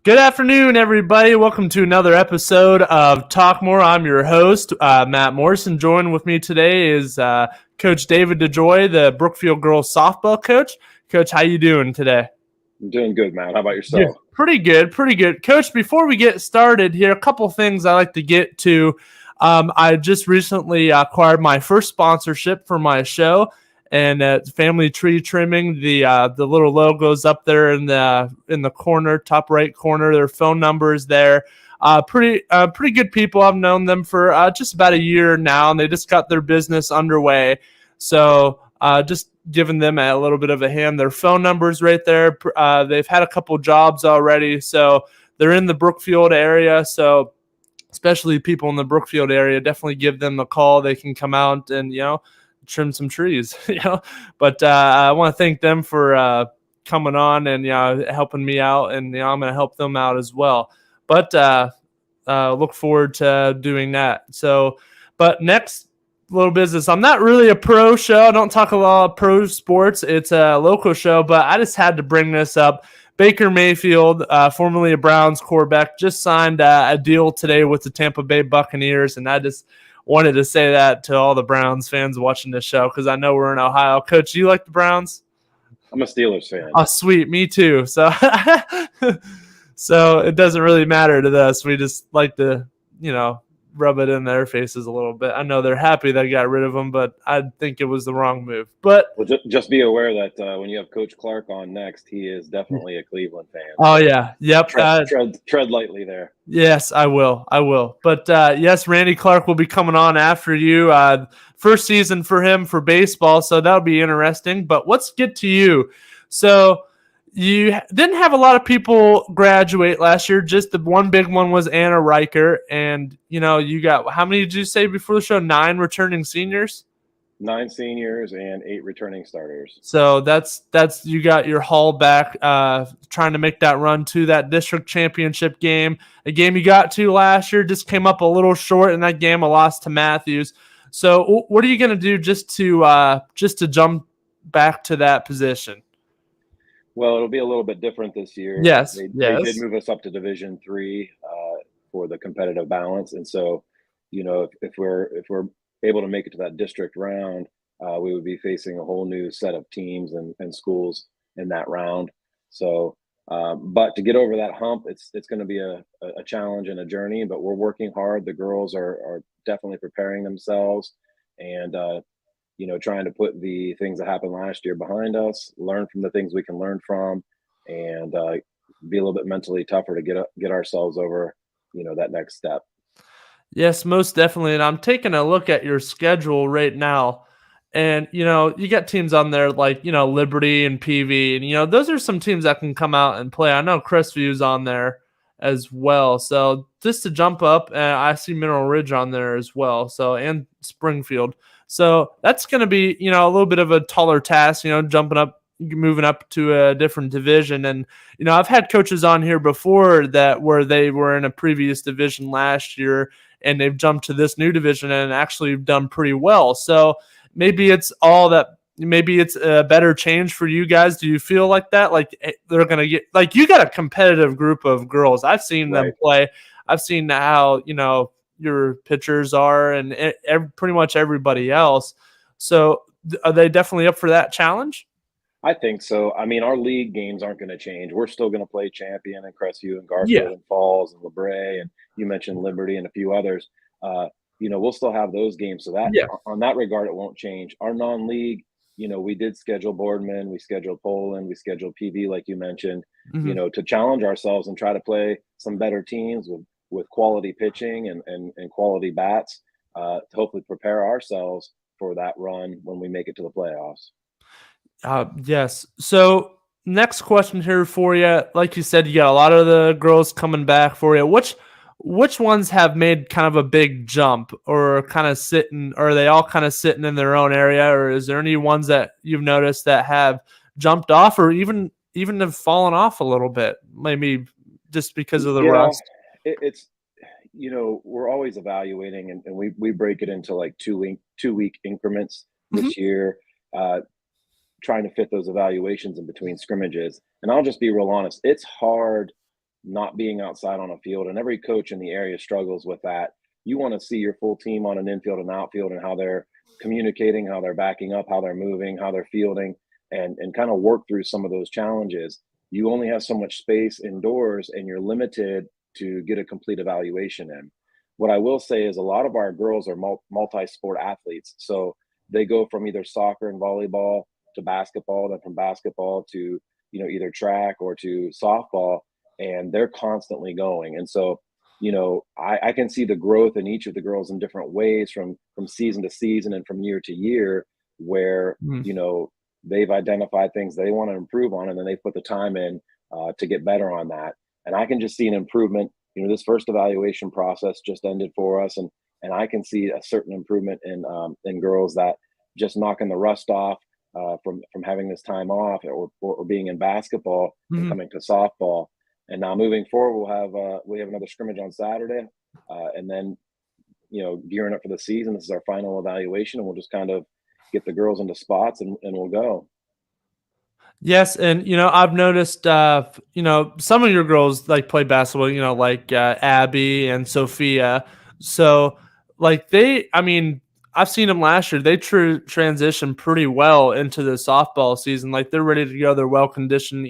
Good afternoon, everybody. Welcome to another episode of Talk More. I'm your host, Matt Morrison. Joined with me today is Coach David DeJoy, the Brookfield girls softball coach. Coach, how you doing today? I'm doing good, man. How about Yeah, yourself? pretty good, pretty good. Coach, before we get started here, a couple things I like to get to. I just recently acquired my first sponsorship for my show, and family tree trimming. The little logos up there in the corner, top right corner. Their phone number is there. Pretty good people. I've known them for just about a year now, and they just got their business underway. So just giving them a little bit of a hand. Their phone numbers right there. They've had a couple jobs already, so they're in the Brookfield area. So especially people in the Brookfield area, definitely give them a call. They can come out and trim some trees. But I want to thank them for coming on and helping me out, and I'm going to help them out as well. But look forward to doing that. So, but next little business. I'm not really a pro show. I don't talk a lot of pro sports. It's a local show, but I just had to bring this up. Baker Mayfield, formerly a Browns quarterback, just signed a deal today with the Tampa Bay Buccaneers, and I just wanted to say that to all the Browns fans watching this show because I know we're in Ohio. Coach, do you like the Browns? I'm a Steelers fan. Oh, sweet, me too. So, so it doesn't really matter to us. We just like to, rub it in their faces a little bit. I know they're happy they got rid of them, but I think it was the wrong move. But Well, just be aware that when you have Coach Clark on next, he is definitely a Cleveland fan. oh So yeah, yep. tread lightly there. Yes, I will. I will. But yes, Randy Clark will be coming on after you. First season for him for baseball, so that'll be interesting. But let's get to you. So you didn't have a lot of people graduate last year. Just the one big one was Anna Riker, and you got how many did you say before the show? 9 returning seniors. 9 seniors and 8 returning starters. So that's you got your haul back, trying to make that run to that district championship game, a game you got to last year, just came up a little short in that game, a loss to Matthews. So what are you going to do just to jump back to that position? Well, it'll be a little bit different this year. Yes, They did yes. move us up to Division III for the competitive balance, and so if we're able to make it to that district round, we would be facing a whole new set of teams and schools in that round. So, but to get over that hump, it's going to be a challenge and a journey. But we're working hard. The girls are definitely preparing themselves, and trying to put the things that happened last year behind us, learn from the things we can learn from, and be a little bit mentally tougher to get ourselves over, that next step. Yes, most definitely. And I'm taking a look at your schedule right now. And, you got teams on there like, Liberty and PV. And, those are some teams that can come out and play. I know Crestview's on there as well. So just to jump up, and I see Mineral Ridge on there as well. So, and Springfield. So that's going to be, a little bit of a taller task, jumping up, moving up to a different division. And, I've had coaches on here before that where they were in a previous division last year and they've jumped to this new division and actually done pretty well. So maybe it's all that. Maybe it's a better change for you guys. Do you feel like that? Like they're gonna get like you got a competitive group of girls. I've seen them Right. play. I've seen how your pitchers are and pretty much everybody else. So are they definitely up for that challenge? I think so. I mean, our league games aren't going to change. We're still going to play Champion and Crestview and Yeah, Garfield and Falls and LeBray, and you mentioned Liberty and a few others. We'll still have those games. So that yeah. on that regard, it won't change. Our non-league, we did schedule Boardman, we scheduled Poland, we scheduled PV, like you mentioned, Hmm. to challenge ourselves and try to play some better teams with quality pitching and quality bats, to hopefully prepare ourselves for that run when we make it to the playoffs. Yes. So next question here for you. Like you said, you got a lot of the girls coming back for you. Which ones have made kind of a big jump, or kind of sitting? Or are they all kind of sitting in their own area, or is there any ones that you've noticed that have jumped off, or even have fallen off a little bit, maybe just because of the Yeah, rust? it's we're always evaluating, and we break it into like 2-week increments Hmm. this year, uh, trying to fit those evaluations in between scrimmages. And I'll just be real honest, it's hard not being outside on a field, and every coach in the area struggles with that. You want to see your full team on an infield and outfield and how they're communicating, how they're backing up, how they're moving, how they're fielding, and kind of work through some of those challenges. You only have so much space indoors, and you're limited to get a complete evaluation in. What I will say is a lot of our girls are multi-sport athletes, so they go from either soccer and volleyball to basketball, then from basketball to either track or to softball, and they're constantly going. And so I can see the growth in each of the girls in different ways from season to season and from year to year, where Mm. they've identified things they want to improve on, and then they put the time in to get better on that. And I can just see an improvement. This first evaluation process just ended for us, and I can see a certain improvement in girls that just knocking the rust off from having this time off, or being in basketball and Mhm. coming to softball. And now moving forward, we have another scrimmage on Saturday, and then gearing up for the season. This is our final evaluation, and we'll just kind of get the girls into spots, and we'll go. Yes, and I've noticed some of your girls like play basketball, like Abby and Sophia. So like I mean, I've seen them last year. They transition pretty well into the softball season. Like they're ready to go. They're well conditioned.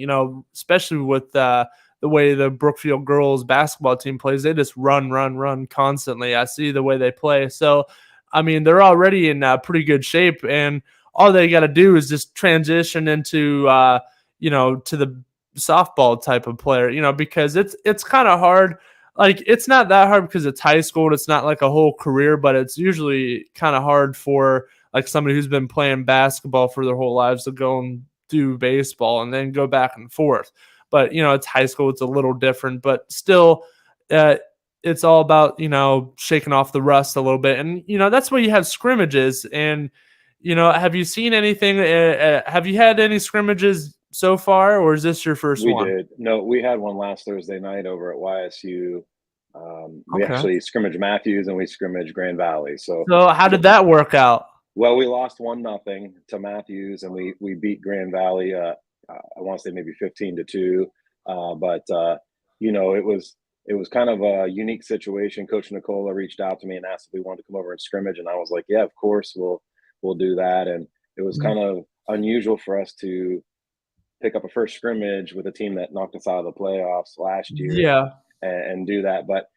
Especially with the way the Brookfield girls basketball team plays. They just run, run, run constantly. I see the way they play. So I mean, they're already in pretty good shape, and all they got to do is just transition into to the softball type of player, because it's kind of hard. Like it's not that hard because it's high school and it's not like a whole career, but it's usually kind of hard for like somebody who's been playing basketball for their whole lives to go and do baseball and then go back and forth. But it's high school, it's a little different, but still uh, it's all about shaking off the rust a little bit. And that's why you have scrimmages. And have you seen anything? Have you had any scrimmages so far, or is this your first We one? did. No, we had one last Thursday night over at YSU. We Okay. actually scrimmaged Matthews and we scrimmaged Grand Valley. So, So how did that work out? well, we lost 1-0 to Matthews, and we beat Grand Valley. I want to say maybe 15-2, but it was kind of a unique situation. Coach Nicola reached out to me and asked if we wanted to come over and scrimmage, and I was like, yeah, of course, we'll do that. And it was Mhm. kind of unusual for us to pick up a first scrimmage with a team that knocked us out of the playoffs last year, Yeah. and do that. But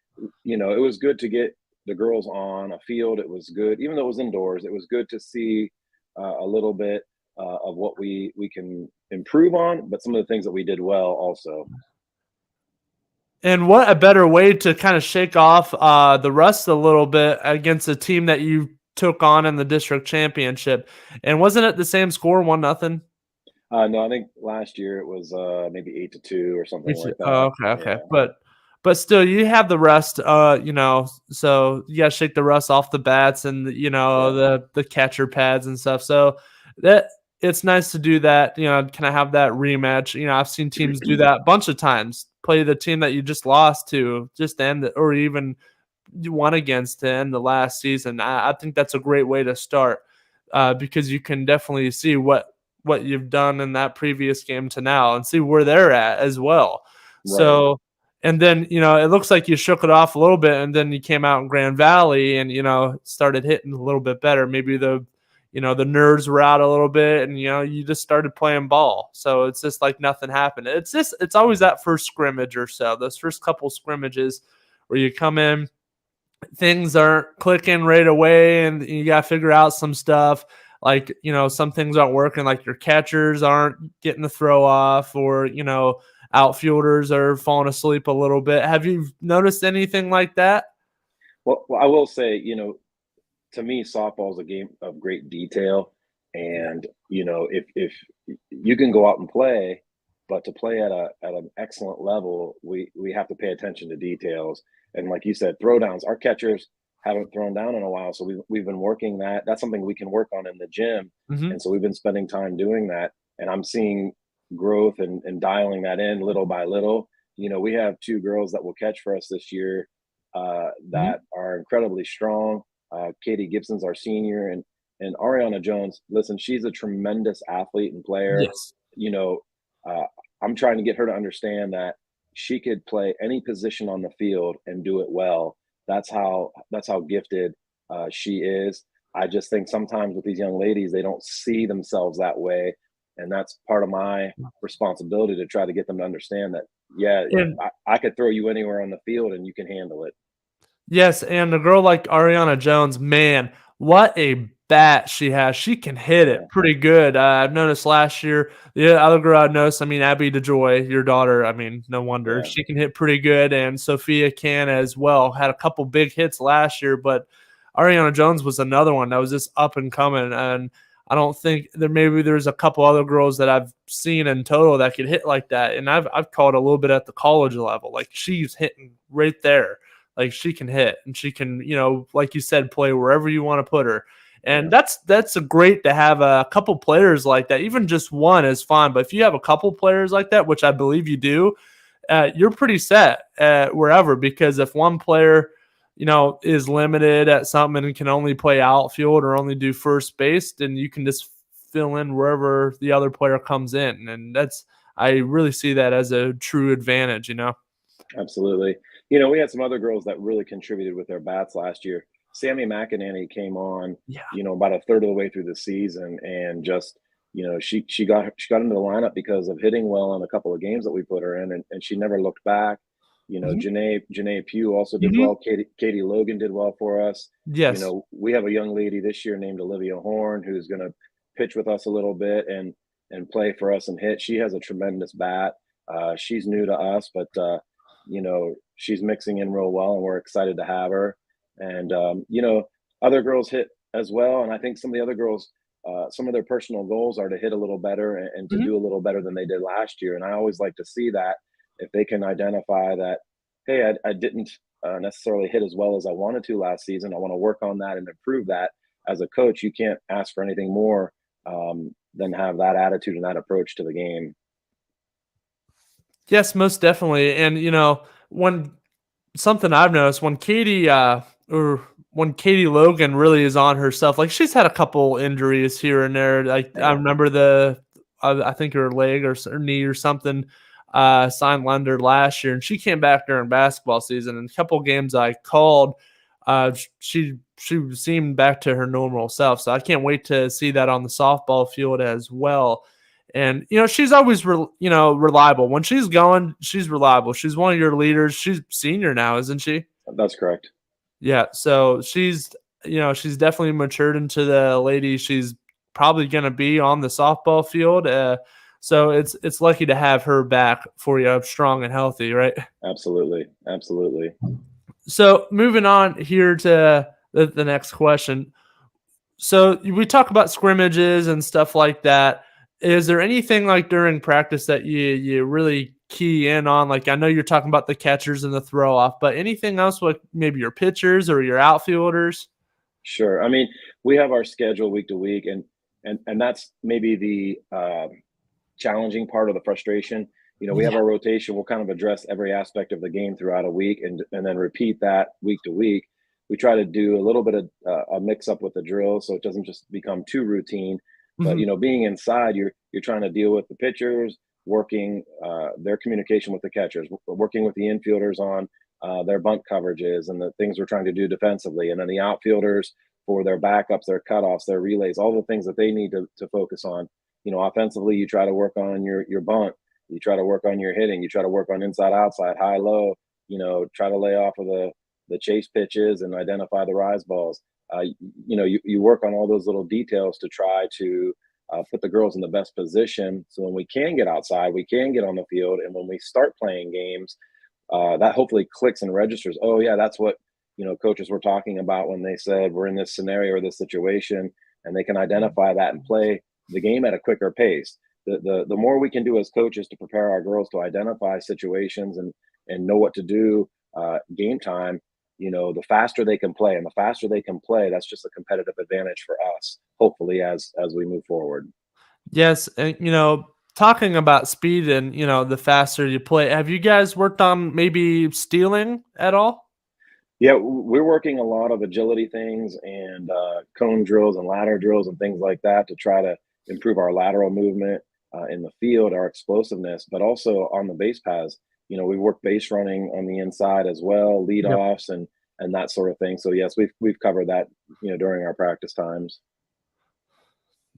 it was good to get the girls on a field. It was good, even though it was indoors. It was good to see a little bit of what we can improve on, but some of the things that we did well also. And what a better way to kind of shake off the rust a little bit against a team that you took on in the district championship. And wasn't it the same score, 1-0? No, I think last year it was maybe 8-2 or something like Oh, that. okay, okay. Yeah, But still you have the rust, so you gotta shake the rust off the bats and yeah, the catcher pads and stuff. So that it's nice to do that, can I have that rematch? I've seen teams do that a bunch of times. Play the team that you just lost to just to end it, or even you won against to end the last season. I think that's a great way to start because you can definitely see what you've done in that previous game to now and see where they're at as well. right, So, and then, it looks like you shook it off a little bit and then you came out in Grand Valley and, started hitting a little bit better. Maybe the nerves were out a little bit and, you just started playing ball. So it's just like nothing happened. It's always that first scrimmage or so, those first couple scrimmages where you come in, things aren't clicking right away and you got to figure out some stuff, like some things aren't working, like your catchers aren't getting the throw off, or outfielders are falling asleep a little bit. Have you noticed anything like that? well, I will say, to me, softball is a game of great detail. Yeah. And if you can go out and play, but to play at an excellent level, we have to pay attention to details. And like you said, throwdowns. Our catchers haven't thrown down in a while, so we've been working that. That's something we can work on in the gym, Hmm. and so we've been spending time doing that. And I'm seeing growth and dialing that in little by little. We have two girls that will catch for us this year Hmm. that are incredibly strong. Katie Gibson's our senior, and Ariana Jones. Listen, she's a tremendous athlete and player. Yes. You know, uh, I'm trying to get her to understand that she could play any position on the field and do it well. That's how gifted she is. I just think sometimes with these young ladies, they don't see themselves that way, and that's part of my responsibility to try to get them to understand that, yeah, And I could throw you anywhere on the field and you can handle it. yes, and a girl like Ariana Jones, man, what a bat she has. She can hit Yeah, it pretty good. I've noticed last year, the other girl I noticed, I mean, Abby DeJoy, your daughter, I mean, no wonder. yeah, She can hit pretty good, and Sophia can as well. Had a couple big hits last year, but Ariana Jones was another one that was just up and coming. And I don't think there's a couple other girls that I've seen in total that could hit like that. And I've caught a little bit at the college level. Like she's hitting right there. Like she can hit and she can, like you said, play wherever you want to put her. And yeah, that's a great to have a couple players like that. Even just one is fine, but if you have a couple players like that, which I believe you do, you're pretty set wherever. Because if one player, is limited at something and can only play outfield or only do first base, then you can just fill in wherever the other player comes in, and I really see that as a true advantage. absolutely. We had some other girls that really contributed with their bats last year. Sammy McInerney came on, Yeah. about a third of the way through the season, and just, she got into the lineup because of hitting well on a couple of games that we put her in, and she never looked back. Mhm. Janae Pugh also did Mhm. well. Katie Logan did well for us. Yes. We have a young lady this year named Olivia Horn who's going to pitch with us a little bit and play for us and hit. She has a tremendous bat. She's new to us, but she's mixing in real well, and we're excited to have her. And other girls hit as well, and I think some of the other girls, some of their personal goals are to hit a little better and to Mhm. do a little better than they did last year. And I always like to see that if they can identify that, hey, I didn't necessarily hit as well as I wanted to last season. I want to work on that and improve that. As a coach, you can't ask for anything more than have that attitude and that approach to the game. Yes, most definitely. And when something I've noticed or when Katie Logan really is on herself, like she's had a couple injuries here and there. Like I Yeah, remember I think her leg or knee or something signed under last year, and she came back during basketball season. And a couple games I called, she seemed back to her normal self. So I can't wait to see that on the softball field as well. And she's always reliable. When she's going, she's reliable. She's one of your leaders. She's senior now, isn't she? that's correct. Yeah. So she's definitely matured into the lady she's probably going to be on the softball field. So it's lucky to have her back for you, strong and healthy, right? Absolutely, absolutely. So moving on here to the next question. So we talk about scrimmages and stuff like that. Is there anything like during practice that you really key in on? Like I know you're talking about the catchers and the throw off, but anything else with maybe your pitchers or your outfielders? Sure. I mean, we have our schedule week to week, and that's maybe the challenging part of the frustration. We have Yeah. our rotation. We'll kind of address every aspect of the game throughout a week, and then repeat that week to week. We try to do a little bit of a mix up with the drills, so it doesn't just become too routine. But Mhm. being inside, you're trying to deal with the pitchers, working their communication with the catchers, working with the infielders on their bunt coverages and the things we're trying to do defensively, and then the outfielders for their backups, their cutoffs, their relays, all the things that they need to focus on. Offensively, you try to work on your bunt, you try to work on your hitting, you try to work on inside, outside, high, low. Try to lay off of the chase pitches and identify the rise balls. You work on all those little details to try to put the girls in the best position. So when we can get outside, we can get on the field, and when we start playing games, that hopefully clicks and registers. Oh yeah, that's what coaches were talking about when they said we're in this scenario or this situation, and they can identify that and play the game at a quicker pace. The more we can do as coaches to prepare our girls to identify situations and know what to do game time, the faster they can play, and the faster they can play, that's just a competitive advantage for us. Hopefully, as we move forward. Yes, and talking about speed and the faster you play, have you guys worked on maybe stealing at all? Yeah, we're working a lot of agility things and cone drills and ladder drills and things like that to try to improve our lateral movement in the field, our explosiveness, but also on the base paths. we work base running on the inside as well, lead Yep. offs and that sort of thing. So yes, we've covered that, during our practice times.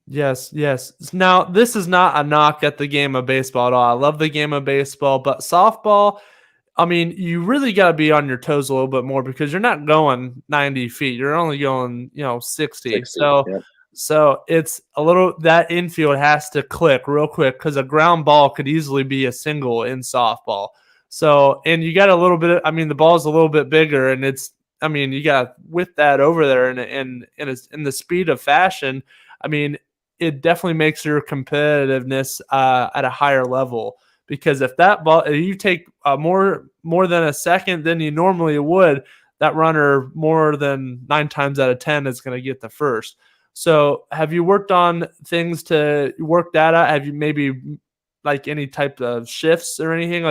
Yes, yes. Now, this is not a knock at the game of baseball at all. I love the game of baseball, but softball, I mean, you really got to be on your toes a little bit more because you're not going 90 feet. You're only going, 60. 60. So, Yep. so it's a little that infield has to click real quick because a ground ball could easily be a single in softball. So, and you got a little bit. I mean, the ball's a little bit bigger, and it's. I mean, you got with that over there, and in the speed of fashion. I mean, it definitely makes your competitiveness at a higher level because if that ball if you take more than a second than you normally would, that runner more than 9 times out of 10 is going to get the first. So have you worked on things to work that out? Have you maybe like any type of shifts or anything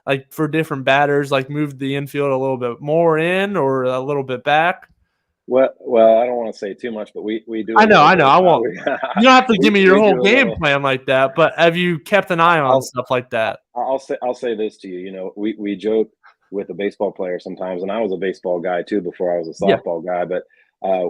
like for different batters, like moved the infield a little bit more in or a little bit back? Well, I don't want to say too much, but we do a I know, little I know. bit. I won't. You don't have to give me your We whole do a game little. plan like that, but have you kept an eye on I'll stuff like that? I'll say this to you. We joke with a baseball player sometimes, and I was a baseball guy too before I was a Yeah. softball guy. But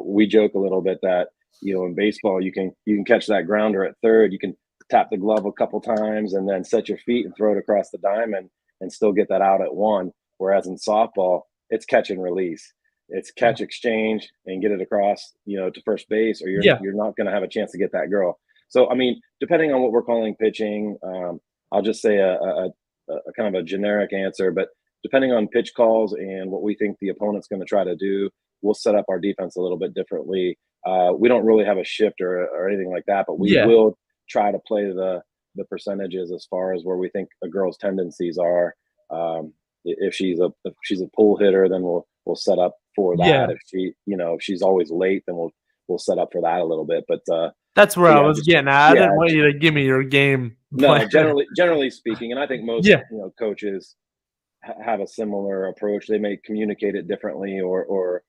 we joke a little bit that in baseball you can catch that grounder at third, you can tap the glove a couple times, and then set your feet and throw it across the diamond and still get that out at one. Whereas in softball, it's catch and release. It's catch, exchange, and get it across, to first base, or Yeah. you're not going to have a chance to get that girl. So I mean, depending on what we're calling pitching, I'll just say a kind of a generic answer, but depending on pitch calls and what we think the opponent's going to try to do, we'll set up our defense a little bit differently. We don't really have a shift or anything like that, but we Yeah. will try to play the percentages as far as where we think a girl's tendencies are. If she's a pull hitter, then we'll set up for Yeah. that. If she's always late, then we'll set up for that a little bit. That's where But I yeah, was just getting at. I yeah, didn't want you to give me your game plan. no, generally speaking, and I think most Yeah. coaches have a similar approach. They may communicate it differently or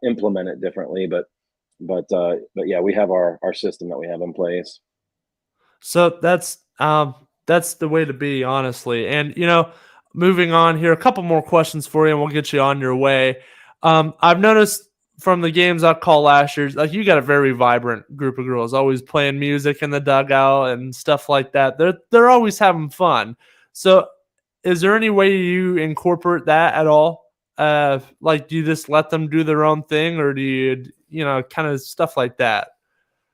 implement it differently, but yeah, we have our system that we have in place. So that's the way to be, honestly. And moving on here, a couple more questions for you, and we'll get you on your way. I've noticed from the games I call last year, like you got a very vibrant group of girls, always playing music in the dugout and stuff like that. They're always having fun. So, is there any way you incorporate that at all? Like, do you just let them do their own thing, or do you, kind of stuff like that?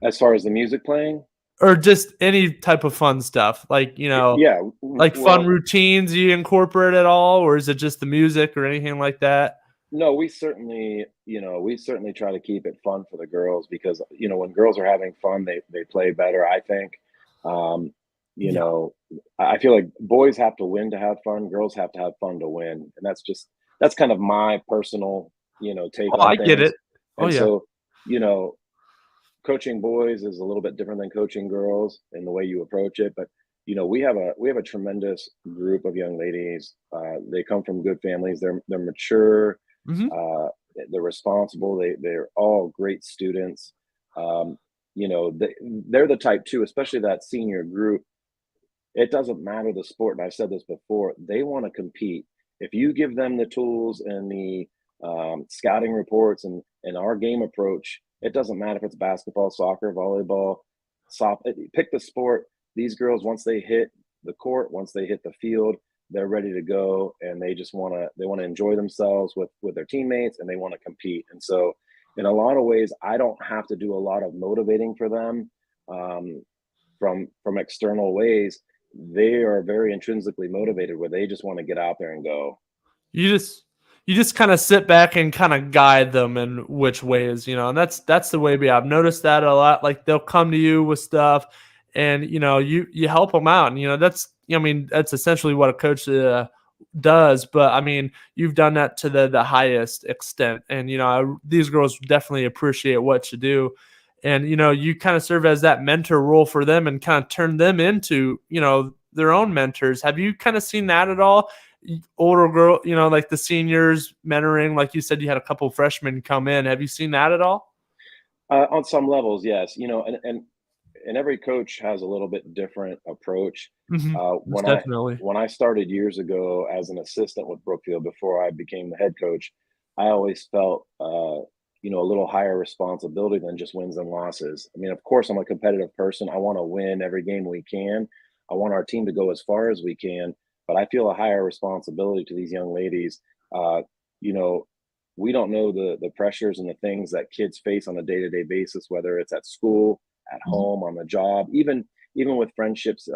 As far as the music playing, Or just any type of fun stuff, like yeah, like fun well, routines you incorporate at all, or is it just the music or anything like that? no, we certainly try to keep it fun for the girls because when girls are having fun, they play better. I think, um, you Yeah. know, I feel like boys have to win to have fun, girls have to have fun to win, and that's kind of my personal take Oh, on I get things. it. Oh And yeah. so, you know, coaching boys is a little bit different than coaching girls in the way you approach it, but we have a tremendous group of young ladies. They come from good families. They're mature. Hmm. uh, they're responsible. They're all great students. um, they're the type too, especially that senior group. It doesn't matter the sport, and I've said this before, they want to compete. If you give them the tools and the scouting reports and our game approach, it doesn't matter if it's basketball, soccer, volleyball, pick the sport. These girls, once they hit the court, once they hit the field, they're ready to go, and they want to enjoy themselves with their teammates, and they want to compete. And so, in a lot of ways, I don't have to do a lot of motivating for them, um, from external ways. They are very intrinsically motivated where they just want to get out there and go. You just you just kind of sit back and kind of guide them in which ways, and that's the way we. I've noticed that a lot. Like they'll come to you with stuff, and you help them out, and that's I mean that's essentially what a coach does. But I mean you've done that to the highest extent, and these girls definitely appreciate what you do, and you kind of serve as that mentor role for them and kind of turn them into their own mentors. Have you kind of seen that at all? Older girl, like the seniors mentoring, like you said, you had a couple freshmen come in. Have you seen that at all? On some levels, yes. and every coach has a little bit different approach. Hmm. When I Definitely. when I started years ago as an assistant with Brookfield before I became the head coach, I always felt a little higher responsibility than just wins and losses. I mean, of course, I'm a competitive person. I want to win every game we can. I want our team to go as far as we can, but I feel a higher responsibility to these young ladies. Uh, you know, we don't know the pressures and the things that kids face on a day-to-day basis, whether it's at school, at home, on the job, even with friendships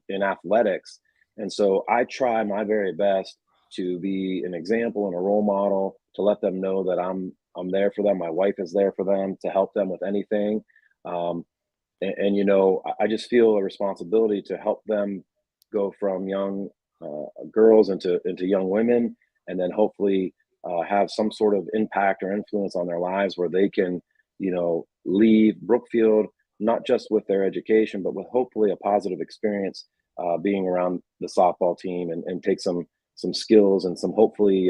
in athletics. And so I try my very best to be an example and a role model, to let them know that I'm there for them. My wife is there for them to help them with anything. Um, I just feel a responsibility to help them go from young girls into young women, and then hopefully have some sort of impact or influence on their lives where they can, leave Brookfield not just with their education, but with hopefully a positive experience being around the softball team, and take some skills and some hopefully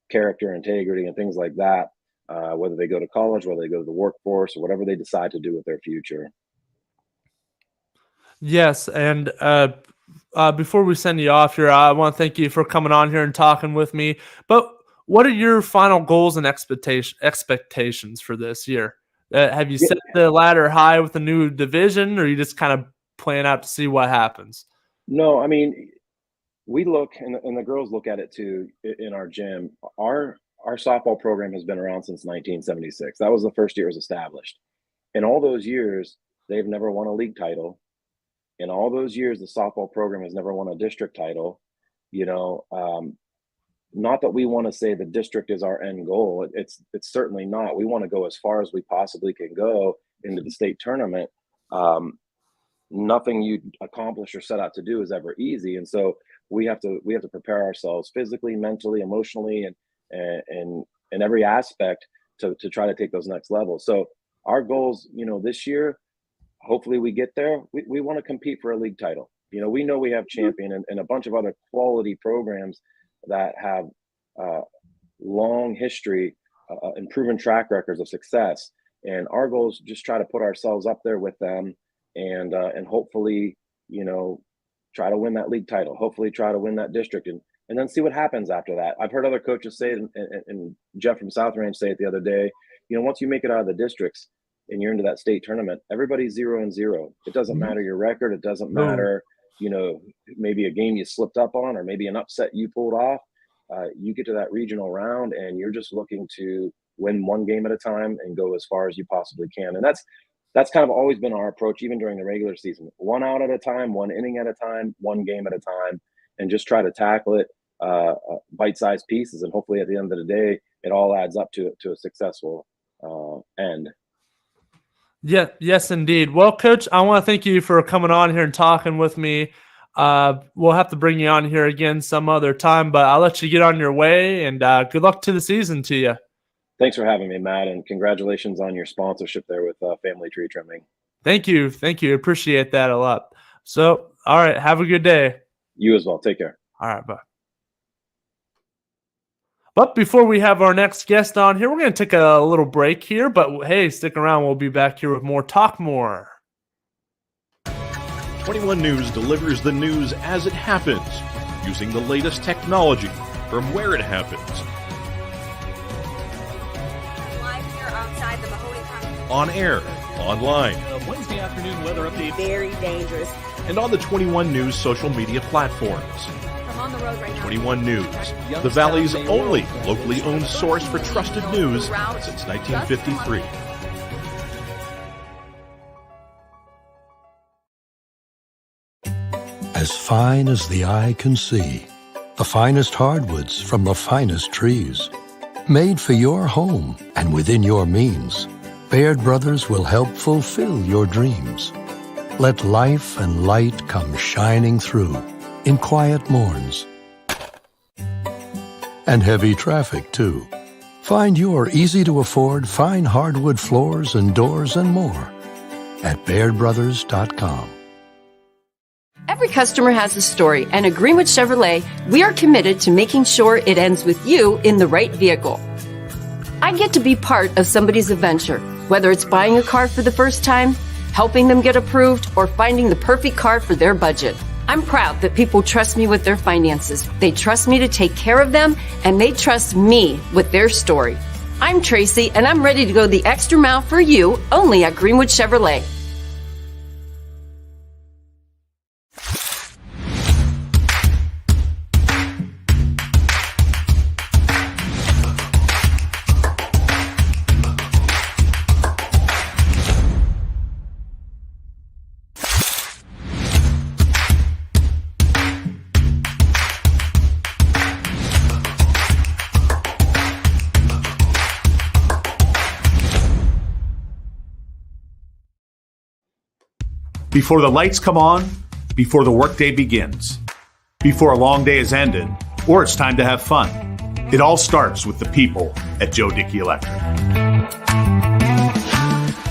character, integrity, and things like that. Whether they go to college, whether they go to the workforce, or whatever they decide to do with their future. Yes, and before we send you off here, I want to thank you for coming on here and talking with me. But what are your final goals and expectations for this year? Have you set the ladder high with the new division, or you just kind of playing out to see what happens? No, I mean, we look, and the girls look at it too in our gym. Our softball program has been around since 1976. That was the first year it was established. In all those years, they've never won a league title. In all those years, the softball program has never won a district title. You know, not that we want to say the district is our end goal. It's certainly not. We want to go as far as we possibly can go into the state tournament. Nothing you accomplish or set out to do is ever easy, and so we have to prepare ourselves physically, mentally, emotionally, and in every aspect to try to take those next levels. So our goals, this year, hopefully we get there. We want to compete for a league title. We know we have Champion and a bunch of other quality programs that have long history and proven track records of success. And our goal is just try to put ourselves up there with them, and hopefully, try to win that league title. Hopefully, try to win that district, and then see what happens after that. I've heard other coaches say it, and Jeff from South Range say it the other day. Once you make it out of the districts and you're into that state tournament, everybody's 0-0. It doesn't matter your record. It doesn't matter, maybe a game you slipped up on, or maybe an upset you pulled off. You get to that regional round and you're just looking to win one game at a time and go as far as you possibly can. And that's kind of always been our approach, even during the regular season. One out at a time, one inning at a time, one game at a time, and just try to tackle it bite-sized pieces. And hopefully at the end of the day, it all adds up to a successful end. Yeah, yes, indeed. Well, Coach, I want to thank you for coming on here and talking with me. We'll have to bring you on here again some other time, but I'll let you get on your way, and good luck to the season to you. Thanks for having me, Matt, and congratulations on your sponsorship there with Family Tree Trimming. Thank you. Appreciate that a lot. So, all right, have a good day. You as well. Take care. All right, bye. But before we have our next guest on here, we're going to take a little break here. But hey, stick around. We'll be back here with more Talk More. 21 News delivers the news as it happens, using the latest technology from where it happens. Live here outside the Mahoney County. On air, online, Wednesday afternoon weather update. Very dangerous. and on the 21 News social media platforms. I'm on the road right now. 21 News, the Valley's only locally owned source for trusted news since 1953. As fine as the eye can see, the finest hardwoods from the finest trees. Made for your home and within your means, Baird Brothers will help fulfill your dreams. Let life and light come shining through in quiet morns. And heavy traffic, too. Find your easy-to-afford fine hardwood floors and doors and more at BairdBrothers.com. Every customer has a story, and at Greenwood Chevrolet, we are committed to making sure it ends with you in the right vehicle. I get to be part of somebody's adventure, whether it's buying a car for the first time, helping them get approved, or finding the perfect car for their budget. I'm proud that people trust me with their finances. They trust me to take care of them, and they trust me with their story. I'm Tracy, and I'm ready to go the extra mile for you, only at Greenwood Chevrolet. Before the lights come on, before the workday begins, before a long day is ended, or it's time to have fun. It all starts with the people at Joe Dickey Electric.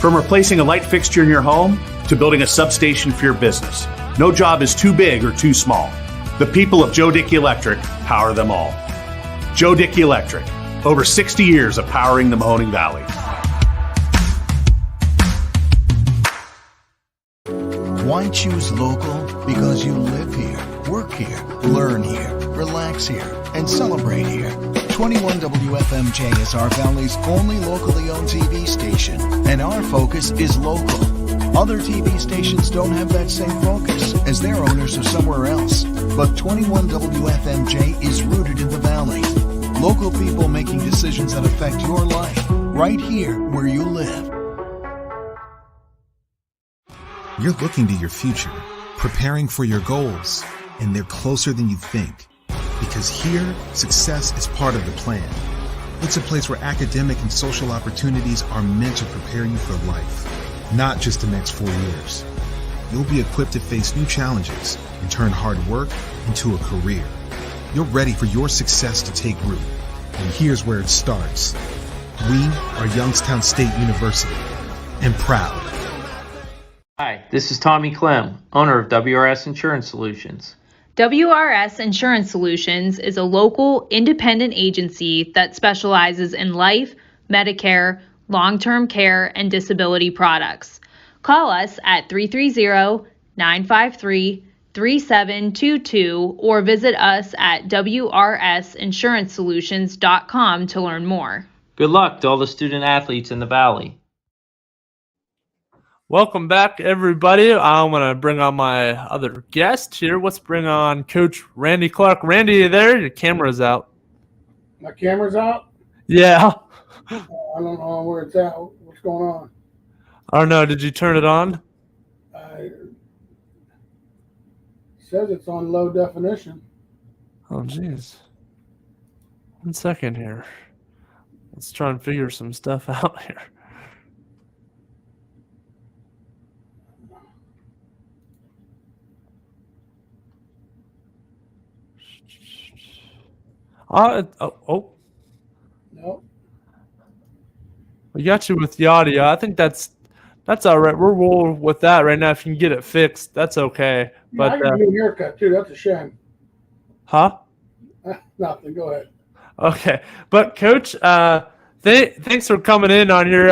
From replacing a light fixture in your home to building a substation for your business, no job is too big or too small. The people of Joe Dickey Electric power them all. Joe Dickey Electric, over 60 years of powering the Mahoning Valley. Why choose local? Because you live here, work here, learn here, relax here, and celebrate here. 21 WFMJ is our Valley's only locally owned TV station, and our focus is local. Other TV stations don't have that same focus, as their owners are somewhere else. But 21 WFMJ is rooted in the Valley. Local people making decisions that affect your life, right here where you live. You're looking to your future, preparing for your goals, and they're closer than you think. Because here, success is part of the plan. It's a place where academic and social opportunities are meant to prepare you for life, not just the next 4 years. You'll be equipped to face new challenges and turn hard work into a career. You're ready for your success to take root. And here's where it starts. We are Youngstown State University, and proud. Hi, this is Tommy Clem, owner of WRS Insurance Solutions. WRS Insurance Solutions is a local independent agency that specializes in life, Medicare, long-term care, and disability products. Call us at 330-953-3722 or visit us at wrsinsurancesolutions.com to learn more. Good luck to all the student athletes in the Valley. Welcome back, everybody. I'm going to bring on my other guest here. Let's bring on Coach Randy Clark. Randy, you there? Your camera's out. My camera's out? Yeah. I don't know where it's at. What's going on? I don't know. Did you turn it on? It says it's on low definition. Oh, geez. 1 second here. Let's try and figure some stuff out here. Oh. Nope. We got you with the audio. I think that's all right. We're rolling with that right now. If you can get it fixed, that's okay. Yeah, but I can do a haircut too. That's a shame. Huh? Nothing. Go ahead. Okay, but Coach, thanks for coming in on your.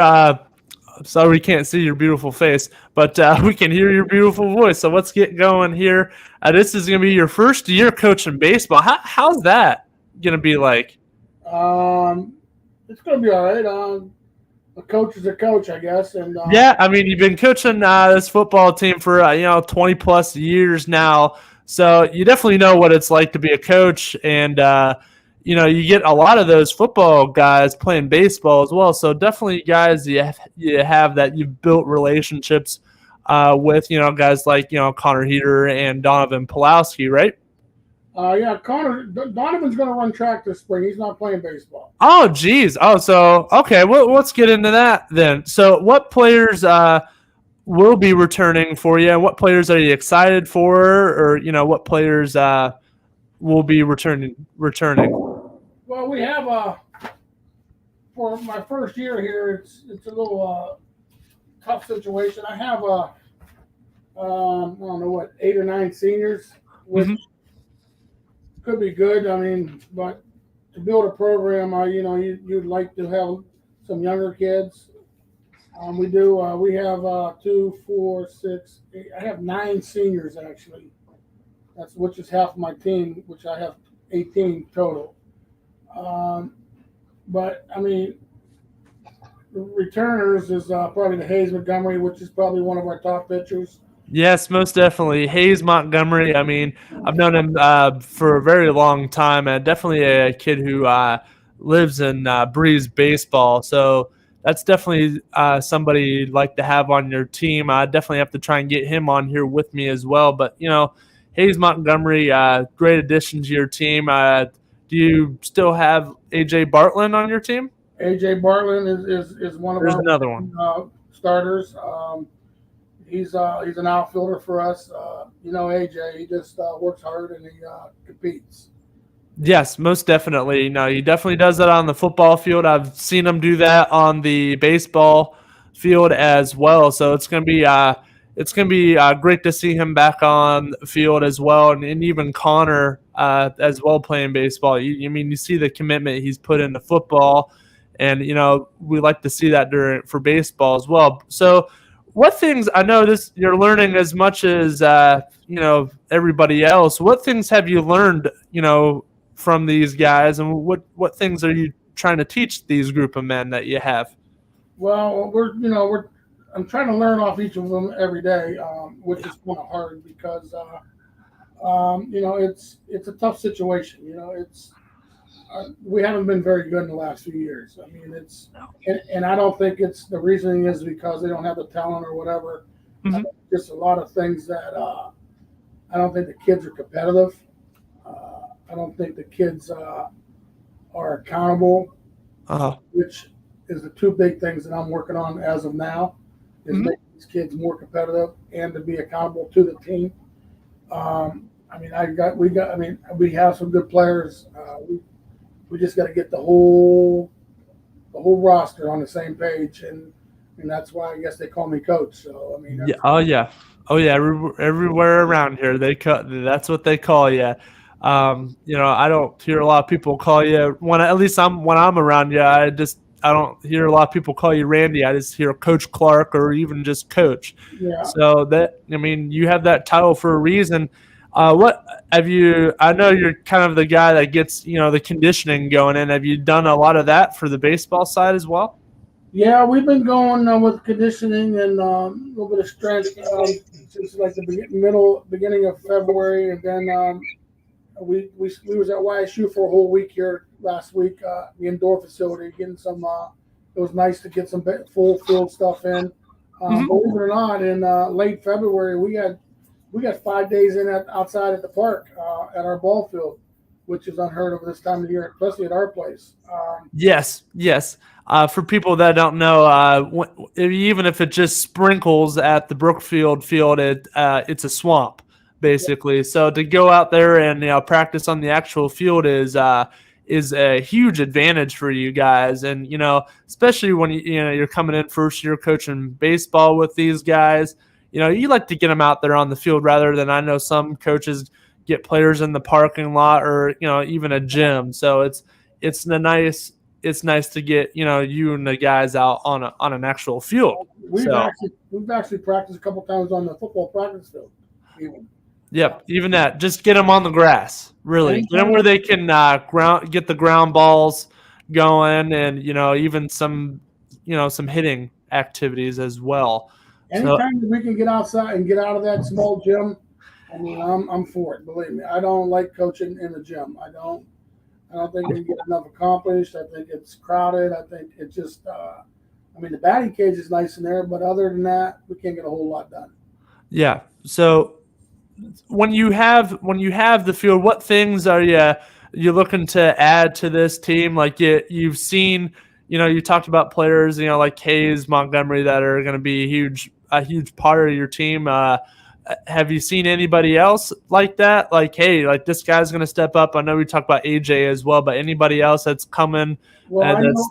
Sorry we can't see your beautiful face, but we can hear your beautiful voice. So let's get going here. This is going to be your first year coaching baseball. How's that going to be like? It's going to be all right. A coach is a coach, I guess. And yeah, I mean, you've been coaching this football team for 20 plus years now, so you definitely know what it's like to be a coach, and you get a lot of those football guys playing baseball as well. So definitely, guys, you have that you've built relationships with, guys like Connor Heater and Donovan Pulowski, right? Yeah, Donovan's going to run track this spring. He's not playing baseball. Oh, geez. Oh, so, okay. Well, let's get into that then. So what players will be returning for you? And what players are you excited for? Or, what players will be returning? Well, we have for my first year here, it's a little tough situation. I have I don't know 8 or 9 seniors, which could be good. I mean, but to build a program, you'd like to have some younger kids. We do. We have 2, 4, 6, 8. I have 9 seniors actually. Which is half my team, which I have 18 total. But I mean, returners is probably the Hayes Montgomery, which is probably one of our top pitchers. Yes, most definitely. Hayes Montgomery. I mean, I've known him for a very long time, and definitely a kid who lives and breathes baseball. So that's definitely somebody you'd like to have on your team. I definitely have to try and get him on here with me as well. But, Hayes Montgomery, great addition to your team. Do you still have A.J. Bartlett on your team? A.J. Bartlett is one of There's our another one. Starters. He's an outfielder for us. AJ, he just works hard and he competes. Yes, most definitely. No, he definitely does that on the football field. I've seen him do that on the baseball field as well. So it's gonna be great to see him back on the field as well, and even Connor as well playing baseball. You see the commitment he's put into football, and we like to see that for baseball as well. So, what things, I know this you're learning as much as everybody else. What things have you learned from these guys, and what things are you trying to teach these group of men that you have? Well, I'm trying to learn off each of them every day, which is kind of hard because it's a tough situation. We haven't been very good in the last few years. I mean, and I don't think it's the reasoning is because they don't have the talent or whatever. Mm-hmm. I think just a lot of things that I don't think the kids are competitive. I don't think the kids are accountable, which is the 2 big things that I'm working on as of now, is making these kids more competitive and to be accountable to the team. We have some good players. We just got to get the whole roster on the same page, and that's why I guess they call me coach. So I mean, everywhere around here that's what they call you. I don't hear a lot of people call you when I'm around you. I don't hear a lot of people call you Randy. I just hear Coach Clark or even just Coach. Yeah. So you have that title for a reason. What have you? I know you're kind of the guy that gets the conditioning going in. Have you done a lot of that for the baseball side as well? Yeah, we've been going with conditioning and a little bit of strength since like the beginning of February, and then we was at YSU for a whole week here last week, the indoor facility, getting some. It was nice to get some full field stuff in. Believe it or not, in late February we got 5 days outside at the park at our ball field, which is unheard of this time of year, especially at our place. Yes. For people that don't know, even if it just sprinkles at the Brookfield field, it's a swamp basically. So to go out there and practice on the actual field is a huge advantage for you guys, and especially when you're coming in first year coaching baseball with these guys. You like to get them out there on the field rather than, I know some coaches get players in the parking lot or even a gym. So it's nice to get you and the guys out on an actual field. We've actually practiced a couple times on the football practice field. Yep, even that. Just get them on the grass. Really, get them where they can get the ground balls going, and even some hitting activities as well. Anytime that we can get outside and get out of that small gym, I mean, I'm for it. Believe me, I don't like coaching in the gym. I don't think we get enough accomplished. I think it's crowded. I think it just. The batting cage is nice in there, but other than that, we can't get a whole lot done. Yeah. So when you have the field, what things are you looking to add to this team? Like you've seen. You talked about players, like Hayes, Montgomery, that are going to be a huge part of your team. Have you seen anybody else like that? Like, hey, like this guy's going to step up. I know we talked about AJ as well, but anybody else that's coming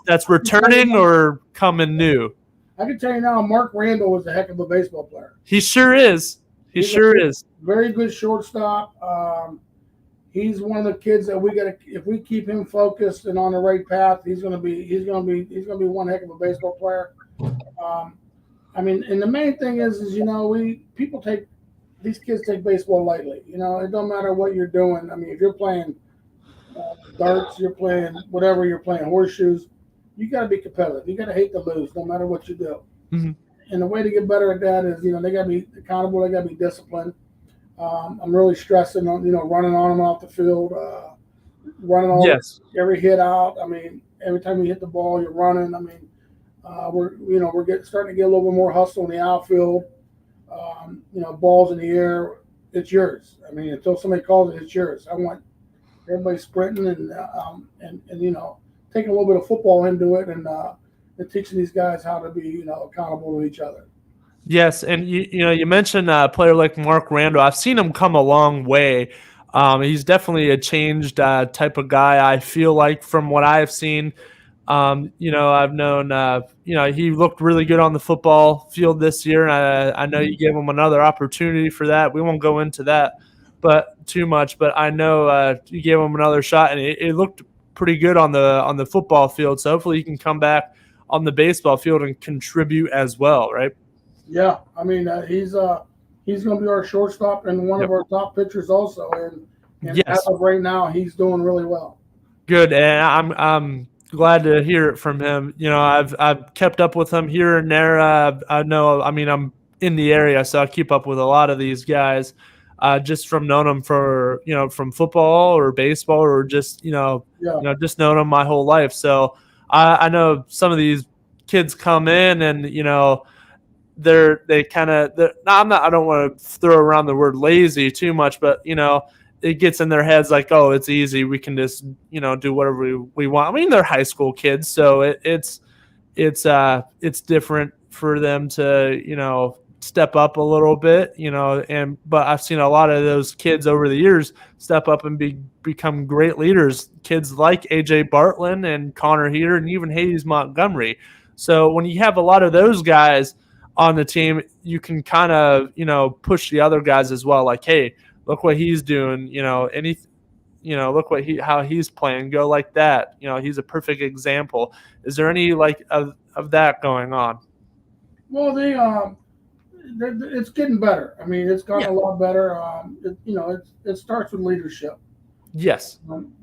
that's returning or coming new? I can tell you now, Mark Randall was a heck of a baseball player. He sure is. He sure is. Very good shortstop. He's one of the kids that we got to. If we keep him focused and on the right path, he's going to be one heck of a baseball player. I mean, and the main thing is these kids take baseball lightly. It don't matter what you're doing. I mean, if you're playing darts, you're playing whatever you're playing, horseshoes, you got to be competitive. You got to hate to lose, no matter what you do. Mm-hmm. And the way to get better at that is, they got to be accountable. They got to be disciplined. I'm really stressing on, running on them off the field, running every hit out. I mean, every time you hit the ball, you're running. I mean, we're starting to get a little bit more hustle in the outfield. Balls in the air, it's yours. I mean, until somebody calls it, it's yours. I want everybody sprinting and taking a little bit of football into it and teaching these guys how to be accountable to each other. Yes, and you mentioned a player like Mark Randall. I've seen him come a long way. He's definitely a changed type of guy. I feel like from what I've seen. I've known, he looked really good on the football field this year. And I know you gave him another opportunity for that. We won't go into that too much, but I know you gave him another shot, and it looked pretty good on the football field. So hopefully he can come back on the baseball field and contribute as well, right? Yeah, I mean he's going to be our shortstop and one of our top pitchers also, and as of right now, he's doing really well. Good, and I'm glad to hear it from him. I've kept up with him here and there. I know, I mean, I'm in the area, so I keep up with a lot of these guys, just from knowing them from football or baseball or just, just knowing them my whole life. So I know some of these kids come in and, I don't want to throw around the word lazy too much, but, it gets in their heads like, oh, it's easy. We can just, do whatever we want. I mean, they're high school kids, so it's different for them to, step up a little bit, but I've seen a lot of those kids over the years step up and become great leaders. Kids like AJ Bartlett and Connor Heater and even Hades Montgomery. So when you have a lot of those guys on the team, you can kind of, push the other guys as well. Like, hey, look what he's doing, look how he's playing, go like that. He's a perfect example. Is there any of that going on? Well, it's getting better. I mean, it's gotten a lot better. It starts with leadership. Yes.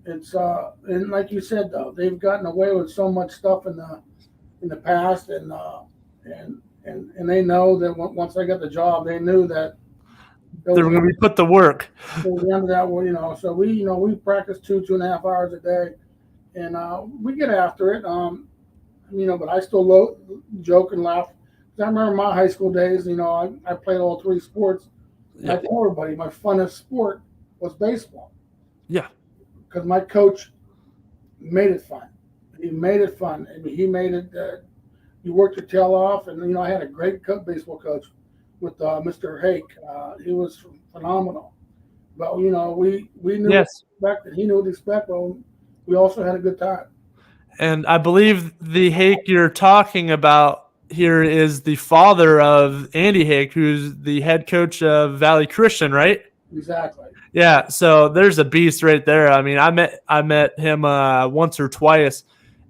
It's and like you said though, they've gotten away with so much stuff in the past, and they know that once they got the job, they knew that they're going to be put to work. So the end of that, so we practice 2.5 hours a day, and we get after it. But I still joke and laugh. I remember my high school days. I played all 3 sports. Yeah. I tell everybody my funnest sport was baseball. Yeah, because my coach made it fun. He made it fun. I mean, he made it. You worked your tail off, and I had a great baseball coach with Mr. Hake. He was phenomenal. But we knew what to expect, and he knew what to expect. Well, we also had a good time. And I believe the Hake you're talking about here is the father of Andy Hake, who's the head coach of Valley Christian, right? Exactly. Yeah, so there's a beast right there. I mean, I met him once or twice,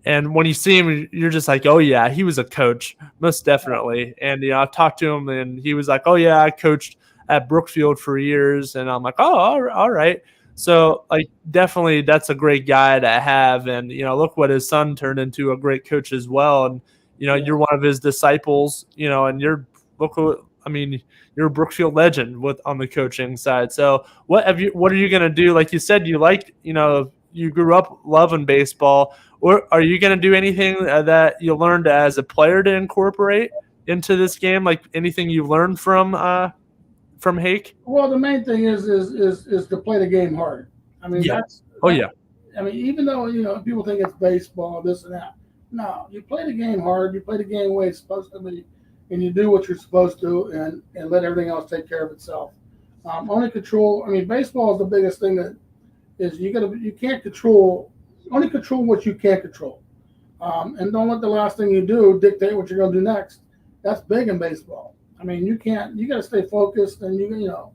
and when you see him, you're just like, oh yeah, he was a coach, most definitely. And I talked to him, and he was like, oh yeah, I coached at Brookfield for years, and I'm like, oh, all right. So definitely, that's a great guy to have, and look what his son turned into, a great coach as well, and you're one of his disciples, and you're a Brookfield legend on the coaching side. So what are you going to do? Like you said, you grew up loving baseball, or are you going to do anything that you learned as a player to incorporate into this game? Like anything you learned from Hake? Well, the main thing is to play the game hard. I mean, I mean, even though, people think it's baseball, this and that. No, you play the game hard. You play the game the way it's supposed to be, and you do what you're supposed to, and let everything else take care of itself. Only control. I mean, baseball is the biggest thing that is you can't control. Only control what you can't control, and don't let the last thing you do dictate what you're going to do next. That's big in baseball. I mean, you can't. You got to stay focused, and you got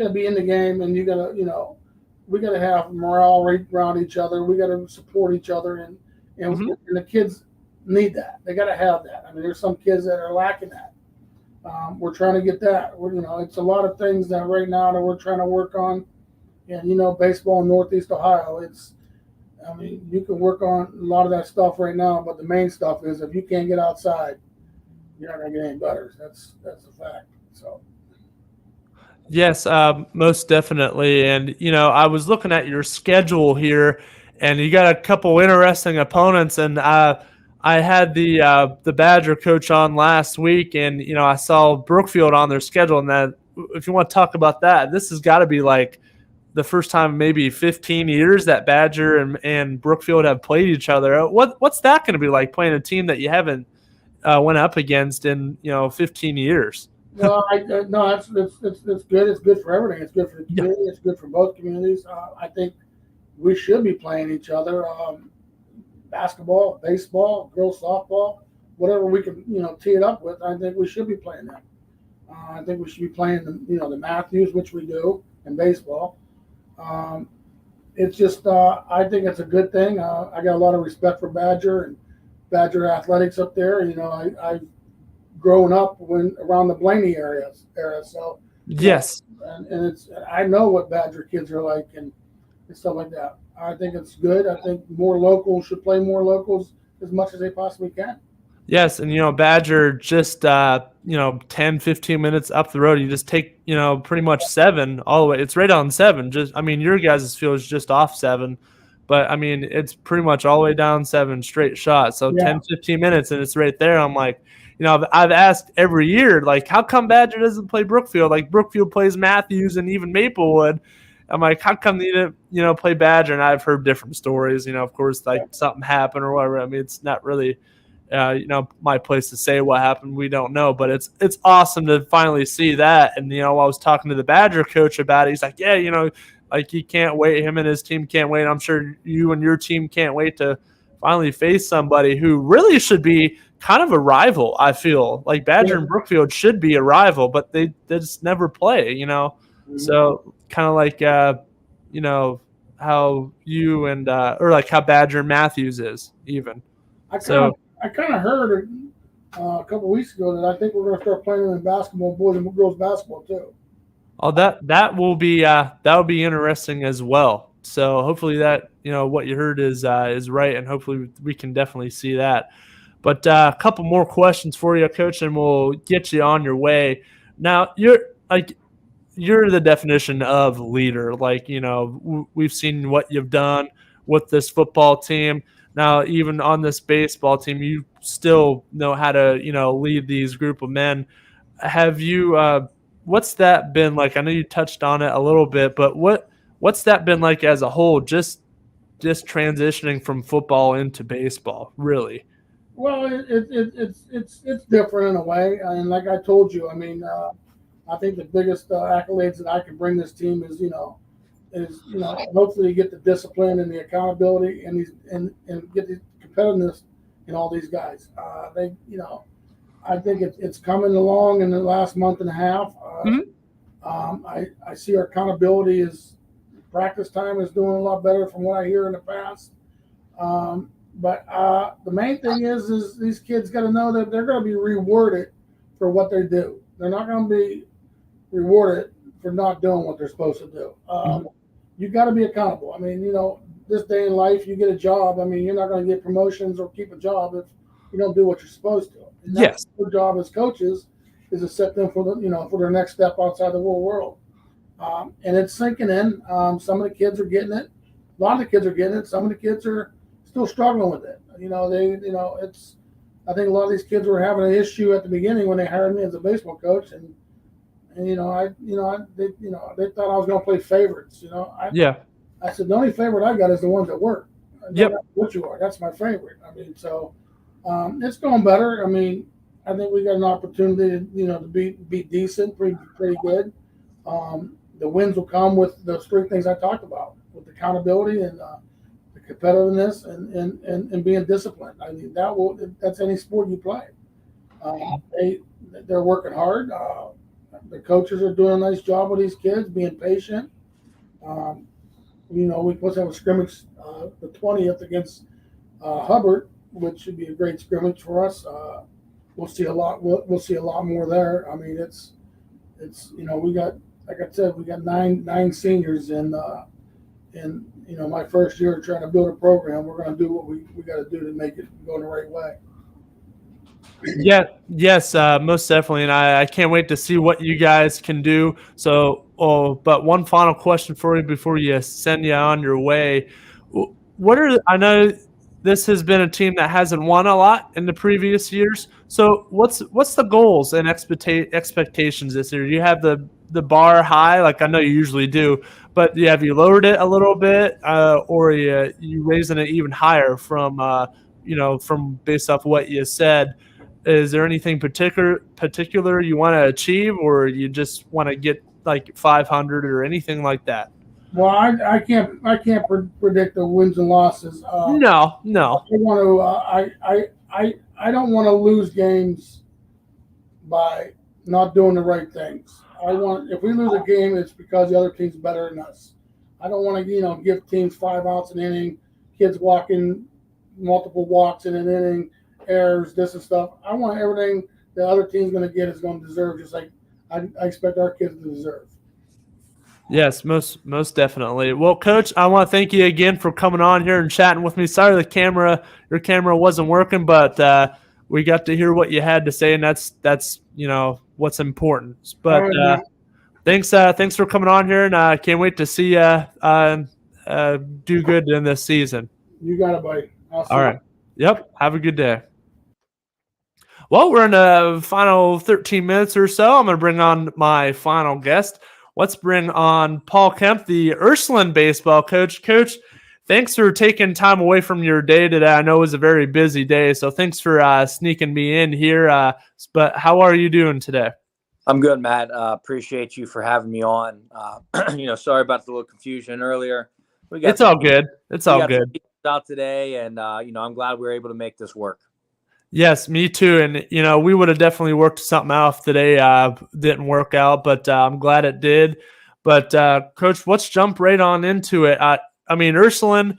to be in the game, and you got to we got to have morale around each other. We got to support each other, and the kids need that. They got to have that. I mean, there's some kids that are lacking that. We're trying to get that. It's a lot of things that right now that we're trying to work on. And, baseball in Northeast Ohio, you can work on a lot of that stuff right now, but the main stuff is if you can't get outside, you're not going to get any better. That's a fact. So. Yes, most definitely. And, I was looking at your schedule here, and you got a couple interesting opponents. And I had the Badger coach on last week, and, I saw Brookfield on their schedule. And that, if you want to talk about that, this has got to be like the first time in maybe 15 years that Badger and Brookfield have played each other. What's that going to be like, playing a team that you haven't went up against in 15 years? No, no, it's good. It's good for everything. It's good for the community. It's good for both communities. I think we should be playing each other. Basketball, baseball, girls softball, whatever we can, tee it up with. I think we should be playing them. I think we should be playing the Matthews, which we do in baseball. It's just I think it's a good thing. I got a lot of respect for Badger and Badger athletics up there. I've grown up around the Blaney area. So yes, and I know what Badger kids are like and stuff like that. I think it's good. I think more locals should play more locals as much as they possibly can. Yes, and Badger just 10, 15 minutes up the road, you just take pretty much 7 all the way. It's right on 7. Your guys' field is just off 7, but it's pretty much all the way down 7 straight shot. So 10, 15 minutes and it's right there. I'm like, I've asked every year, like, how come Badger doesn't play Brookfield? Like, Brookfield plays Matthews and even Maplewood. I'm like, how come they didn't play Badger? And I've heard different stories. Of course, like something happened or whatever. It's not really, my place to say what happened. We don't know, but it's awesome to finally see that. And I was talking to the Badger coach about it. He's like, yeah, like he can't wait. Him and his team can't wait. I'm sure you and your team can't wait to finally face somebody who really should be kind of a rival. I feel like Badger and Brookfield should be a rival, but they just never play. Mm-hmm. So kind of like how you and or like how Badger and Matthews is even. I kind of heard a couple weeks ago that I think we're going to start playing them in basketball, boys and girls basketball too. Oh, that will be interesting as well. So hopefully that what you heard is right, and hopefully we can definitely see that. But a couple more questions for you, Coach, and we'll get you on your way. Now you're the definition of leader. Like we've seen what you've done with this football team. Now, even on this baseball team, you still know how to, lead these group of men. Have you, what's that been like? I know you touched on it a little bit, but what's that been like as a whole, just transitioning from football into baseball, really? Well, it's different in a way. And like I told you, I think the biggest accolades that I can bring this team is, hopefully get the discipline and the accountability and get the competitiveness in all these guys. I think it's coming along in the last month and a half. I see our accountability is practice time is doing a lot better from what I hear in the past. But the main thing is these kids got to know that they're going to be rewarded for what they do. They're not going to be rewarded for not doing what they're supposed to do. You got to be accountable. This day in life, you get a job. You're not going to get promotions or keep a job if you don't do what you're supposed to. And that's our job as coaches is to set them for for their next step outside the real world. And it's sinking in. Some of the kids are getting it. A lot of the kids are getting it. Some of the kids are still struggling with it. It's. I think a lot of these kids were having an issue at the beginning when they hired me as a baseball coach, and they thought I was going to play favorites. I said the only favorite I got is the ones that work. No matter what you are, that's my favorite. It's going better. I think we got an opportunity, to be decent, pretty good. The wins will come with those 3 things I talked about, with accountability and the competitiveness and being disciplined. That's any sport you play. They're working hard. The coaches are doing a nice job with these kids, being patient. We supposed to have a scrimmage the 20th against Hubbard. which should be a great scrimmage for us. We'll see a lot. We'll see a lot more there. I mean, it's we got, like I said, we got nine seniors in my first year trying to build a program. We're going to do what we got to do to make it go in the right way. Yeah, yes, most definitely, and I can't wait to see what you guys can do. So, but one final question for you before you send you on your way. I know this has been a team that hasn't won a lot in the previous years. So, what's the goals and expectations this year? Do you have the bar high, like I know you usually do, but have you lowered it a little bit, or are you raising it even higher from from based off what you said? Is there anything particular you want to achieve, or you just want to get like 500 or anything like that? Well, I can't predict the wins and losses. No. I want to. I don't want to lose games by not doing the right things. If we lose a game, it's because the other team's better than us. I don't want to give teams 5 outs an inning, kids walking multiple walks in an inning, errors, this and stuff. I want everything the other team's going to get is going to deserve, just like I expect our kids to deserve. Yes, most definitely. Well, Coach, I want to thank you again for coming on here and chatting with me. Sorry your camera wasn't working, but we got to hear what you had to say, and that's what's important. But right, thanks for coming on here, and I can't wait to see you do good in this season. You got it, buddy. All right. Yep. Have a good day. Well, we're in the final 13 minutes or so. I'm going to bring on my final guest. Let's bring on Paul Kemp, the Ursuline baseball coach. Coach, thanks for taking time away from your day today. I know it was a very busy day, so thanks for sneaking me in here. But how are you doing today? I'm good, Matt. Appreciate you for having me on. Sorry about the little confusion earlier. It's all good. It's all good. Out today, and I'm glad we were able to make this work. Yes, me too. And we would have definitely worked something out if today didn't work out, but I'm glad it did. But Coach, let's jump right on into it. I mean, Ursuline,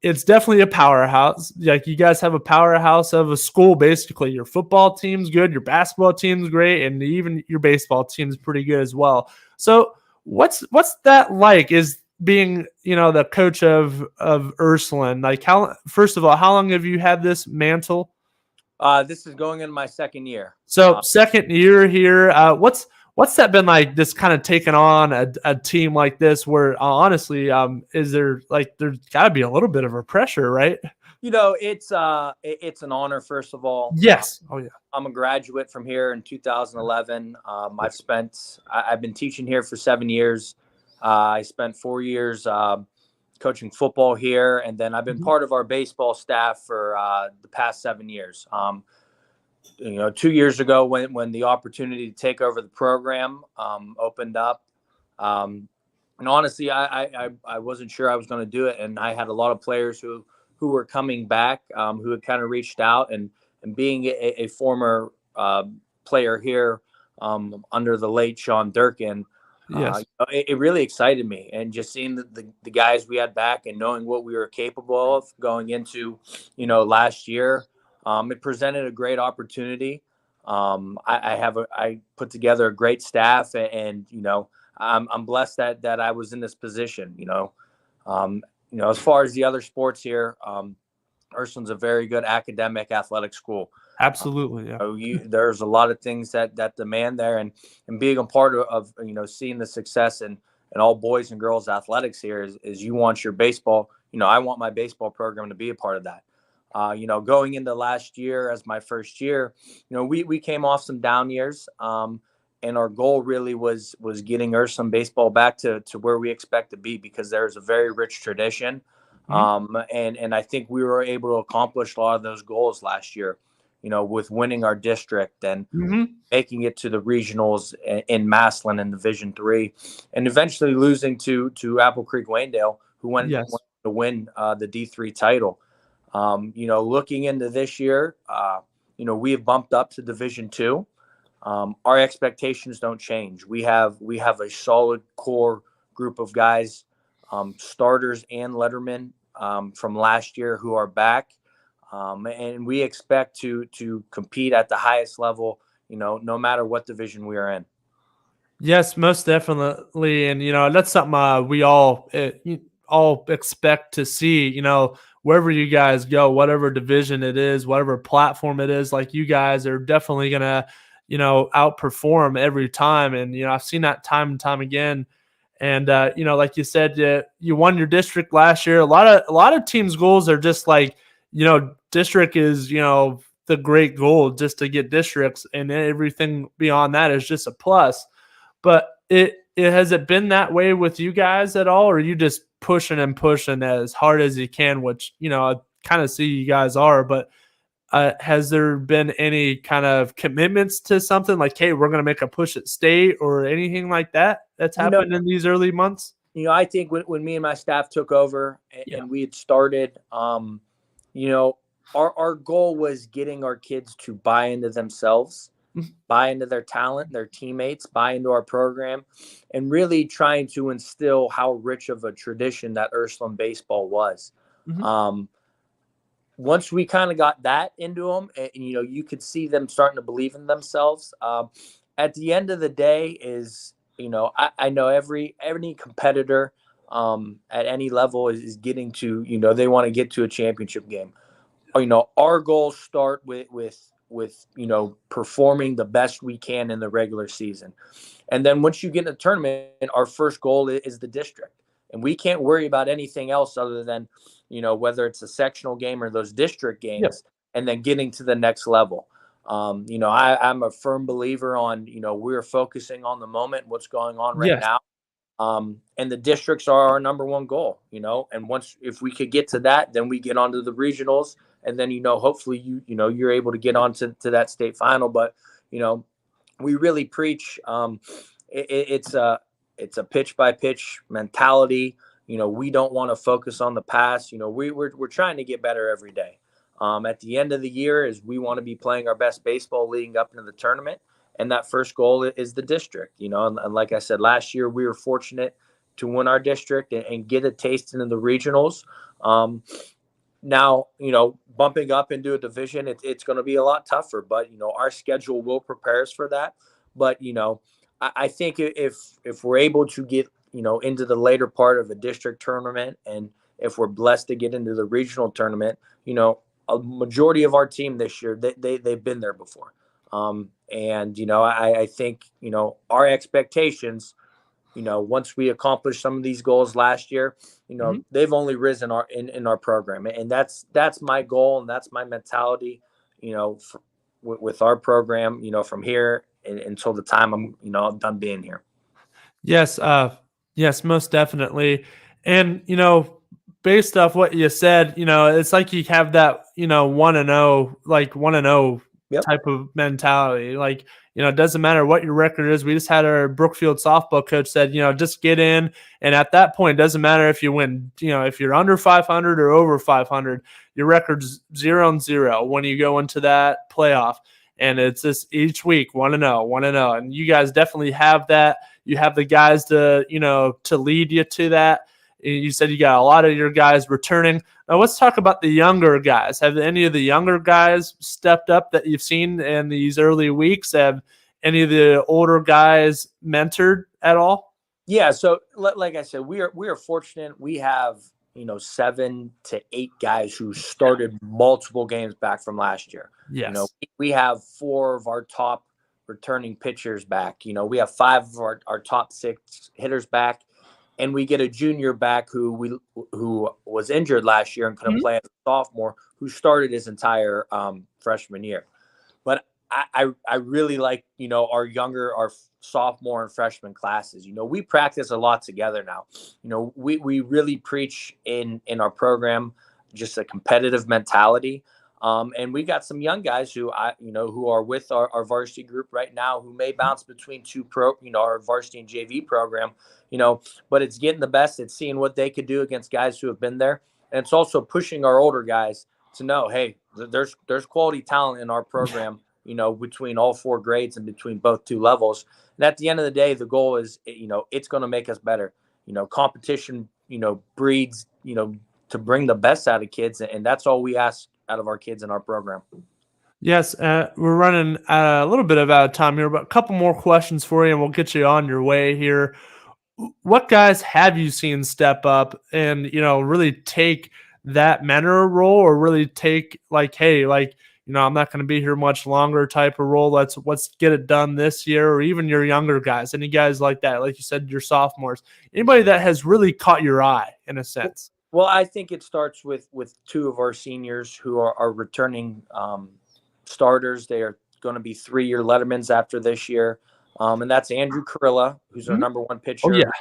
it's definitely a powerhouse. Like, you guys have a powerhouse of a school. Basically, your football team's good, your basketball team's great, and even your baseball team's pretty good as well. So, what's that like? Is being the coach of Ursuline, like, first of all, how long have you had this mantle? This is going into my second year. So second year here. What's that been like, just kind of taking on a team like this, where honestly, is there's got to be a little bit of a pressure, right? It's an honor, first of all. Yes. Oh yeah. I'm a graduate from here in 2011. I've been teaching here for 7 years. I spent 4 years coaching football here, and then I've been part of our baseball staff for the past 7 years. 2 years ago, when the opportunity to take over the program opened up, and honestly, I wasn't sure I was going to do it, and I had a lot of players who were coming back, who had kind of reached out, and being a former player here under the late Sean Durkin. Yes. It really excited me, and just seeing the guys we had back and knowing what we were capable of going into, last year, it presented a great opportunity. I put together a great staff, and I'm blessed that I was in this position. As far as the other sports here, Ursuline's a very good academic athletic school. Absolutely, yeah. There's a lot of things that demand there, and being a part of seeing the success and all boys and girls athletics here is you want your baseball. I want my baseball program to be a part of that. Going into last year as my first year, we came off some down years, and our goal really was getting Ursuline baseball back to where we expect to be, because there's a very rich tradition, and I think we were able to accomplish a lot of those goals last year. With winning our district and making it to the regionals in Massillon in Division III, and eventually losing to Apple Creek Waynedale, who went to win the D3 title. Looking into this year, we have bumped up to Division II. Our expectations don't change. We have a solid core group of guys, starters and lettermen from last year, who are back. and we expect to compete at the highest level, no matter what division we are in. Yes, most definitely, and that's something we all expect to see. Wherever you guys go, whatever division it is, whatever platform it is, like you guys are definitely gonna, outperform every time. And I've seen that time and time again. And like you said, you won your district last year. A lot of teams' goals are just like, district is the great goal, just to get districts, and everything beyond that is just a plus. But it has it been that way with you guys at all, or are you just pushing and pushing as hard as you can, which I kind of see you guys are, but has there been any kind of commitments to something like, hey, we're going to make a push at state or anything like that that's happened in these early months? I think when me and my staff took over and we had started, our goal was getting our kids to buy into themselves, buy into their talent, their teammates, buy into our program, and really trying to instill how rich of a tradition that Ursuline baseball was. Once we kind of got that into them, and you could see them starting to believe in themselves. At the end of the day is, I know any competitor at any level is getting to, they want to get to a championship game. Our goals start with performing the best we can in the regular season. And then once you get in the tournament, our first goal is the district. And we can't worry about anything else other than, whether it's a sectional game or those district games, and then getting to the next level. I'm a firm believer on, we're focusing on the moment, what's going on right now. And the districts are our number one goal, and if we could get to that, then we get onto the regionals, and then, hopefully you're able to get on to that state final. But, we really preach, it's a pitch by pitch mentality. We don't want to focus on the past. We're trying to get better every day. At the end of the year is we want to be playing our best baseball leading up into the tournament. And that first goal is the district, and like I said, last year we were fortunate to win our district and get a taste into the regionals. Now, bumping up into a division, it's going to be a lot tougher, but, our schedule will prepare us for that. But, I think if we're able to get, into the later part of a district tournament, and if we're blessed to get into the regional tournament, a majority of our team this year, they've been there before. And, I think, our expectations, once we accomplish some of these goals last year, they've only risen in our program. And that's my goal. And that's my mentality, with our program, from here until the time I'm done being here. Yes. Yes, most definitely. And, based off what you said, it's like you have that, 1-0, like 1-0 type of mentality. Like, it doesn't matter what your record is. We just had our Brookfield softball coach said, just get in. And at that point, it doesn't matter if you win, if you're under 500 or over 500, your record's 0-0 when you go into that playoff. And it's just each week 1-0, 1-0. And you guys definitely have that. You have the guys to, to lead you to that. You said you got a lot of your guys returning. Now let's talk about the younger guys. Have any of the younger guys stepped up that you've seen in these early weeks? Have any of the older guys mentored at all? Yeah. So like I said, we are fortunate. We have, 7 to 8 guys who started multiple games back from last year. Yes. We have 4 of our top returning pitchers back. We have 5 of our top 6 hitters back. And we get a junior back who was injured last year and couldn't play as a sophomore, who started his entire freshman year. But I really like, our sophomore and freshman classes. We practice a lot together now. We really preach in our program just a competitive mentality. And we got some young guys who who are with our varsity group right now, who may bounce between our varsity and JV program, but it's getting the best. It's seeing what they could do against guys who have been there. And it's also pushing our older guys to know, hey, there's quality talent in our program, between all 4 grades and between both 2 levels. And at the end of the day, the goal is, it's going to make us better. Competition, breeds, to bring the best out of kids. And that's all we ask out of our kids in our program. Yes, we're running a little bit out of time here, but a couple more questions for you, and we'll get you on your way here. What guys have you seen step up and really take that mentor role, or really take hey, I'm not going to be here much longer type of role. Let's get it done this year, or even your younger guys, any guys like that, like you said, your sophomores, anybody that has really caught your eye in a sense. Well, I think it starts with two of our seniors who are returning starters. They are going to be 3-year Lettermans after this year. And that's Andrew Carilla, who's our number one pitcher. Oh, yeah.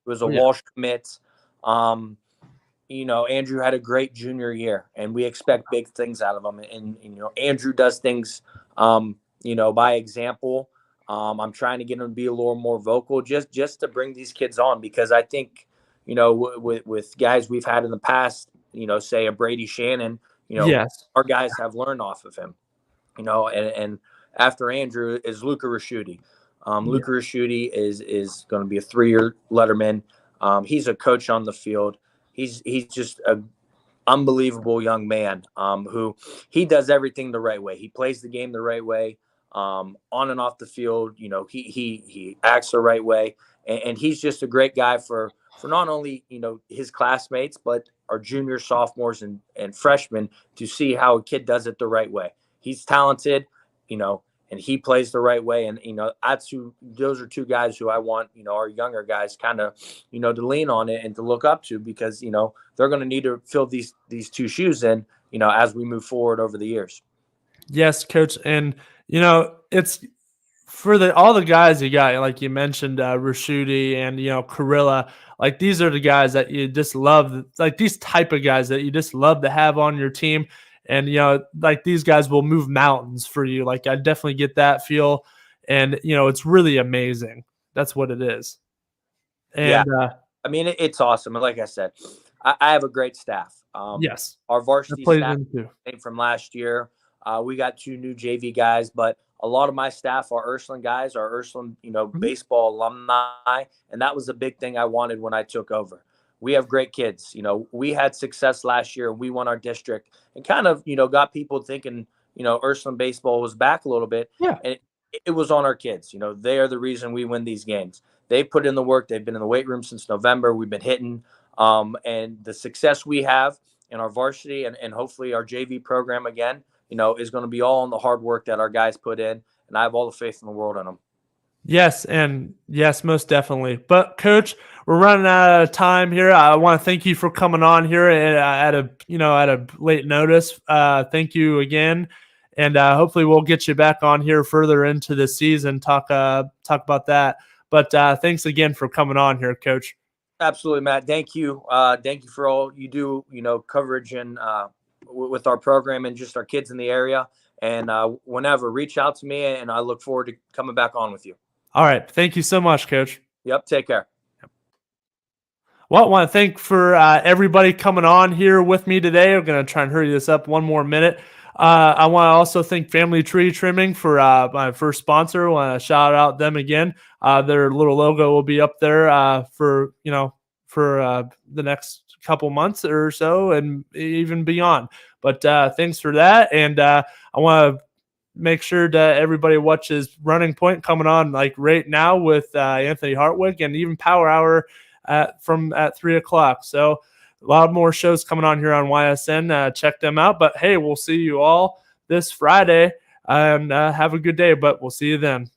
Who was a Walsh commit. Andrew had a great junior year, and we expect big things out of him. And Andrew does things, by example. I'm trying to get him to be a little more vocal, just to bring these kids on, because I think, with guys we've had in the past, say a Brady Shannon, yes, our guys have learned off of him, and after Andrew is Luca Raschuti. Luca Raschuti is going to be a 3-year Letterman. He's a coach on the field. He's just an unbelievable young man who he does everything the right way. He plays the game the right way on and off the field. He acts the right way, and he's just a great guy for not only his classmates, but our juniors, sophomores, and freshmen to see how a kid does it the right way. He's talented, and he plays the right way. And, those are two guys who I want, our younger guys kind of, to lean on it and to look up to, because, they're going to need to fill these two shoes in, as we move forward over the years. Yes, Coach. And, it's for all the guys you got, like you mentioned, Raschuti and, Carilla, like these are the guys that you just love, like these type of guys that you just love to have on your team. And, like these guys will move mountains for you. Like I definitely get that feel. And, it's really amazing. That's what it is. And, it's awesome. And like I said, I have a great staff. Yes. Our varsity staff from last year. We got 2 new JV guys, but a lot of my staff are Ursuline guys, are Ursuline, baseball alumni. And that was the big thing I wanted when I took over. We have great kids. We had success last year. We won our district and kind of, got people thinking, Ursuline baseball was back a little bit. Yeah. And it was on our kids. They are the reason we win these games. They put in the work. They've been in the weight room since November. We've been hitting. And the success we have in our varsity and hopefully our JV program again, is going to be all on the hard work that our guys put in. And I have all the faith in the world in them. Yes, and yes, most definitely. But Coach, we're running out of time here. I want to thank you for coming on here at a late notice. Thank you again, and hopefully we'll get you back on here further into the season. Talk about that. But thanks again for coming on here, Coach. Absolutely, Matt. Thank you. Thank you for all you do. Coverage and with our program and just our kids in the area. And whenever, reach out to me, and I look forward to coming back on with you. All right. Thank you so much, Coach. Yep. Take care. Well, I want to thank for everybody coming on here with me today. We're going to try and hurry this up one more minute. I want to also thank Family Tree Trimming for my first sponsor. I want to shout out them again. Their little logo will be up there for the next couple months or so and even beyond. But thanks for that. And I want to make sure that everybody watches Running Point coming on like right now with Anthony Hartwig, and even Power Hour at 3:00. So a lot more shows coming on here on YSN. Check them out. But hey, we'll see you all this Friday, and have a good day. But we'll see you then.